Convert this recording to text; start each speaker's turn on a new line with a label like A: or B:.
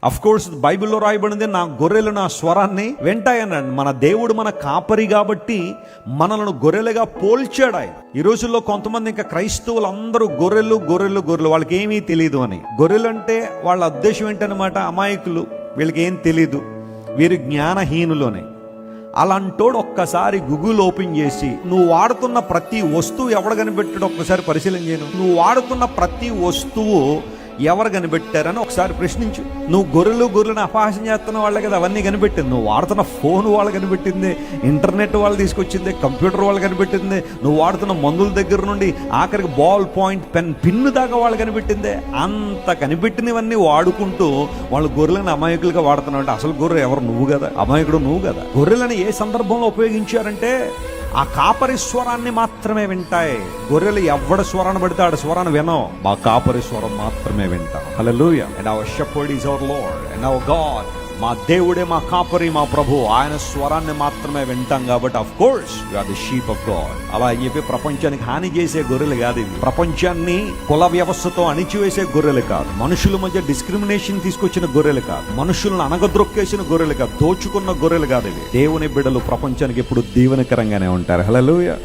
A: Of course బైబిల్లో రాయబడింది, నా గొర్రెలు నా స్వరాన్ని వింటాయన్నాడు. మన దేవుడు మన కాపరి కాబట్టి మనలను గొర్రెలుగా పోల్చాడు ఆయన. ఈ రోజుల్లో కొంతమంది ఇంకా క్రైస్తవులు అందరూ గొర్రెలు గొర్రెలు గొర్రెలు, వాళ్ళకి ఏమీ తెలియదు అని. గొర్రెలు అంటే వాళ్ళ ఉద్దేశం ఏంటనమాట, అమాయకులు, వీళ్ళకి ఏం తెలీదు, వీరు జ్ఞానహీనులోనే. అలాంటోడు ఒక్కసారి గూగుల్ ఓపెన్ చేసి నువ్వు వాడుతున్న ప్రతి వస్తువు ఎవడు కనిపెట్టాడో ఒక్కసారి పరిశీలన చేయను. నువ్వు వాడుతున్న ప్రతి వస్తువు ఎవరు కనిపెట్టారని ఒకసారి ప్రశ్నించు. నువ్వు గొర్రెలను అపహాస్యం చేస్తున్న వాళ్ళే కదా అవన్నీ కనిపెట్టింది. నువ్వు వాడుతున్న ఫోన్ వాళ్ళు కనిపెట్టింది, ఇంటర్నెట్ వాళ్ళు తీసుకొచ్చింది, కంప్యూటర్ వాళ్ళు కనిపెట్టింది, నువ్వు వాడుతున్న మందుల దగ్గర నుండి ఆఖరికి బాల్ పాయింట్ పెన్ పిన్ను దాకా వాళ్ళు కనిపెట్టిందే. అంత కనిపెట్టినవన్నీ వాడుకుంటూ వాళ్ళు గొర్రెలను అమాయకులుగా వాడుతున్నావు అంటే అసలు గొర్రె ఎవరు? నువ్వు కదా, అమాయకుడు నువ్వు కదా. గొర్రెలను ఏ సందర్భంలో ఉపయోగించారంటే ఆ కాపరి స్వరాన్ని మాత్రమే వింటాయి. గొర్రెలు ఎవడ స్వరాన్ని పడితే ఆడ స్వరాన్ని వినో, మా కాపరి స్వరం మాత్రమే వింటాం. Hallelujah. And our shepherd is our lord and our god. మా దేవుడే మా కాపరి, మా ప్రభు, ఆయన స్వరాన్ని మాత్రమే వింటాం. కాబట్టి of course you are the sheep of God. అలా అని చెప్పి ప్రపంచానికి హాని చేసే గొర్రెలు కాదు ఇవి. ప్రపంచాన్ని కుల వ్యవస్థతో అణిచివేసే గొర్రెలు కాదు. మనుషుల మధ్య డిస్క్రిమినేషన్ తీసుకొచ్చిన గొర్రెలు కాదు. మనుషులను అనగద్రొక్కేసిన గొర్రెలు కాదు. దోచుకున్న గొర్రెలు కాదు ఇవి. దేవుని బిడ్డలు ప్రపంచానికి ఎప్పుడు దీవెనకరంగానే ఉంటారు. హల్లెలూయా.